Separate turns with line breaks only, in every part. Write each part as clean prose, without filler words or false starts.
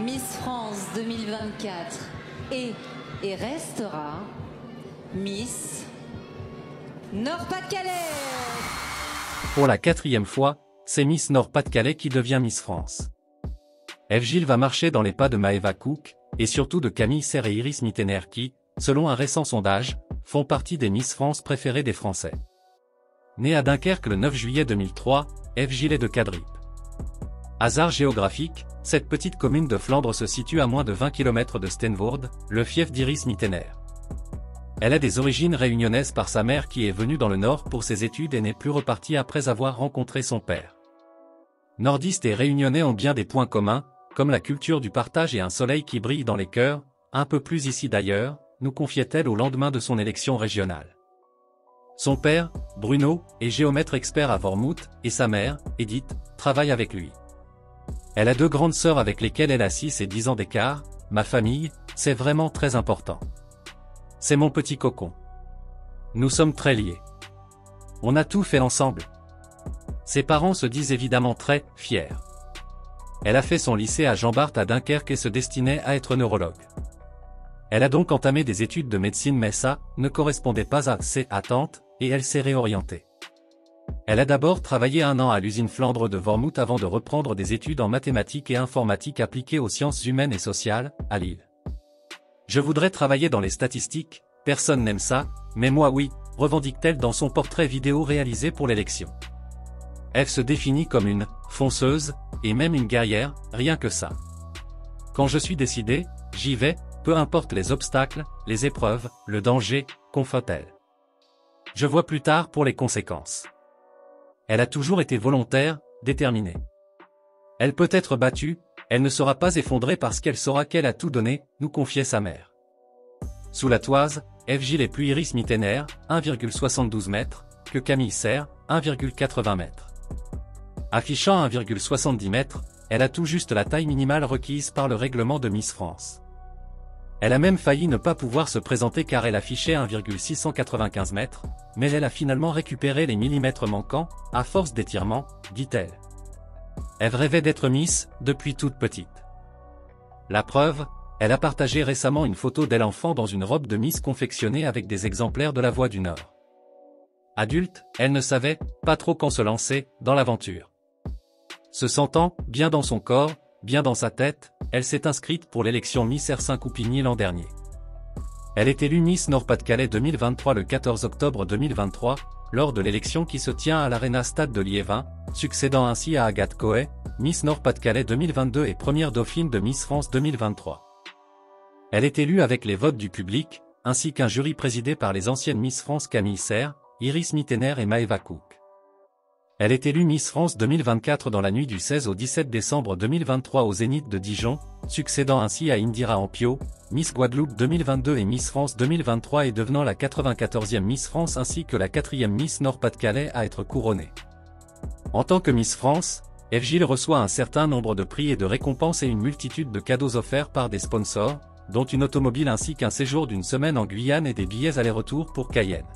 Miss France 2024 est et restera Miss Nord-Pas-de-Calais.
Pour la 4e fois, c'est Miss Nord-Pas-de-Calais qui devient Miss France. Eve Gilles va marcher dans les pas de Maëva Cook, et surtout de Camille Serre et Iris Mittener qui, selon un récent sondage, font partie des Miss France préférées des Français. Née à Dunkerque le 9 juillet 2003, Eve Gilles est de Cadrip. Hasard géographique, cette petite commune de Flandre se situe à moins de 20 km de Steenvoorde, le fief d'Iris Mittener. Elle a des origines réunionnaises par sa mère qui est venue dans le Nord pour ses études et n'est plus repartie après avoir rencontré son père. Nordistes et réunionnais ont bien des points communs, comme la culture du partage et un soleil qui brille dans les cœurs, un peu plus ici d'ailleurs, nous confiait-elle au lendemain de son élection régionale. Son père, Bruno, est géomètre expert à Wormhout, et sa mère, Edith, travaille avec lui. Elle a 2 grandes sœurs avec lesquelles elle a 6 et 10 ans d'écart. Ma famille, c'est vraiment très important. C'est mon petit cocon. Nous sommes très liés. On a tout fait ensemble. Ses parents se disent évidemment très fiers. Elle a fait son lycée à Jean Bart à Dunkerque et se destinait à être neurologue. Elle a donc entamé des études de médecine mais ça ne correspondait pas à ses attentes et elle s'est réorientée. Elle a d'abord travaillé 1 an à l'usine Flandre de Wormhout avant de reprendre des études en mathématiques et informatique appliquées aux sciences humaines et sociales, à Lille. Je voudrais travailler dans les statistiques, personne n'aime ça, mais moi oui, revendique-t-elle dans son portrait vidéo réalisé pour l'élection. Eve se définit comme une fonceuse, et même une guerrière, rien que ça. Quand je suis décidée, j'y vais, peu importe les obstacles, les épreuves, le danger, confie-t-elle. Je vois plus tard pour les conséquences. Elle a toujours été volontaire, déterminée. Elle peut être battue, elle ne sera pas effondrée parce qu'elle saura qu'elle a tout donné, nous confiait sa mère. Sous la toise, Eve Gilles est plus Iris Mittener, 1,72 m, que Camille Serre, 1,80 m. Affichant 1,70 m, elle a tout juste la taille minimale requise par le règlement de Miss France. Elle a même failli ne pas pouvoir se présenter car elle affichait 1,695 m, mais elle a finalement récupéré les millimètres manquants, à force d'étirement, dit-elle. Eve rêvait d'être Miss, depuis toute petite. La preuve, elle a partagé récemment une photo d'elle enfant dans une robe de Miss confectionnée avec des exemplaires de la Voix du Nord. Adulte, elle ne savait pas trop quand se lancer dans l'aventure. Se sentant bien dans son corps, bien dans sa tête, elle s'est inscrite pour l'élection Miss Ersin-Coupigny l'an dernier. Elle est élue Miss Nord-Pas-de-Calais 2023 le 14 octobre 2023, lors de l'élection qui se tient à l'Arena Stade de Liévin, succédant ainsi à Agathe Coët, Miss Nord-Pas-de-Calais 2022 et première dauphine de Miss France 2023. Elle est élue avec les votes du public, ainsi qu'un jury présidé par les anciennes Miss France Camille Serre, Iris Mittener et Maëva Cook. Elle est élue Miss France 2024 dans la nuit du 16 au 17 décembre 2023 au Zénith de Dijon, succédant ainsi à Indira Ampio, Miss Guadeloupe 2022 et Miss France 2023 et devenant la 94e Miss France ainsi que la 4e Miss Nord-Pas-de-Calais à être couronnée. En tant que Miss France, Eve Gilles reçoit un certain nombre de prix et de récompenses et une multitude de cadeaux offerts par des sponsors, dont une automobile ainsi qu'un séjour d'1 semaine en Guyane et des billets aller-retour pour Cayenne.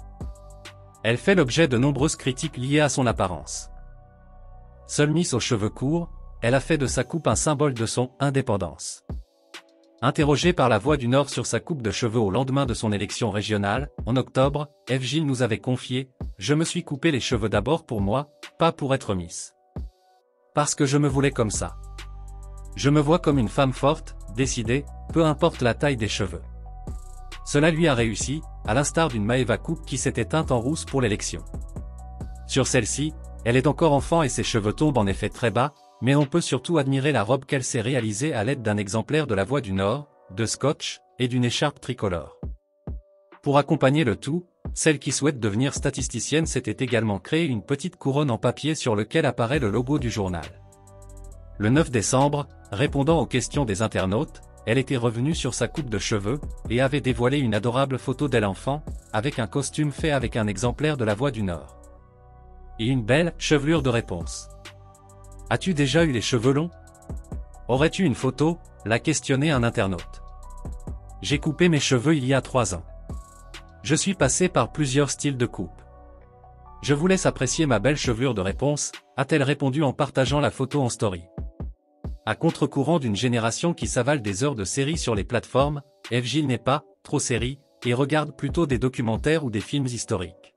Elle fait l'objet de nombreuses critiques liées à son apparence. Seule Miss aux cheveux courts, elle a fait de sa coupe un symbole de son indépendance. Interrogée par la Voix du Nord sur sa coupe de cheveux au lendemain de son élection régionale, en octobre, Eve Gilles nous avait confié « Je me suis coupé les cheveux d'abord pour moi, pas pour être Miss. Parce que je me voulais comme ça. Je me vois comme une femme forte, décidée, peu importe la taille des cheveux. » Cela lui a réussi, à l'instar d'une Maëva Cook qui s'était teinte en rousse pour l'élection. Sur celle-ci, elle est encore enfant et ses cheveux tombent en effet très bas, mais on peut surtout admirer la robe qu'elle s'est réalisée à l'aide d'un exemplaire de la Voix du Nord, de scotch, et d'une écharpe tricolore. Pour accompagner le tout, celle qui souhaite devenir statisticienne s'était également créée une petite couronne en papier sur lequel apparaît le logo du journal. Le 9 décembre, répondant aux questions des internautes, elle était revenue sur sa coupe de cheveux, et avait dévoilé une adorable photo d'elle enfant, avec un costume fait avec un exemplaire de la Voix du Nord. Et une belle chevelure de réponse. « As-tu déjà eu les cheveux longs ? Aurais-tu une photo ?» l'a questionné un internaute. « J'ai coupé mes cheveux il y a 3 ans. Je suis passé par plusieurs styles de coupe. Je vous laisse apprécier ma belle chevelure de réponse », a-t-elle répondu en partageant la photo en story. À contre-courant d'une génération qui s'avale des heures de séries sur les plateformes, FGIL n'est pas trop série et regarde plutôt des documentaires ou des films historiques.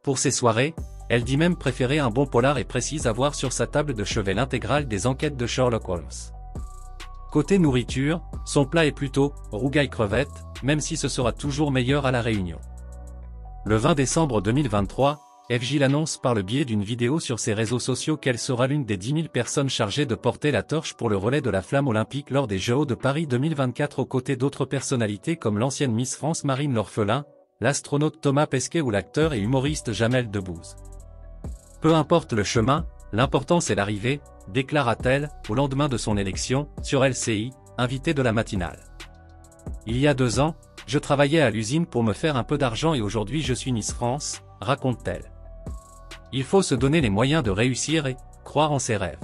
Pour ces soirées, elle dit même préférer un bon polar et précise avoir sur sa table de chevet l'intégrale des enquêtes de Sherlock Holmes. Côté nourriture, son plat est plutôt rougail crevette, même si ce sera toujours meilleur à la Réunion. Le 20 décembre 2023, FGIL annonce par le biais d'une vidéo sur ses réseaux sociaux qu'elle sera l'une des 10 000 personnes chargées de porter la torche pour le relais de la flamme olympique lors des Jeux de Paris 2024 aux côtés d'autres personnalités comme l'ancienne Miss France Marine L'Orphelin, l'astronaute Thomas Pesquet ou l'acteur et humoriste Jamel Debbouze. Peu importe le chemin, l'important c'est l'arrivée, déclara-t-elle, au lendemain de son élection, sur LCI, invitée de la matinale. Il y a 2 ans, je travaillais à l'usine pour me faire un peu d'argent et aujourd'hui je suis Miss France, raconte-t-elle. Il faut se donner les moyens de réussir et croire en ses rêves.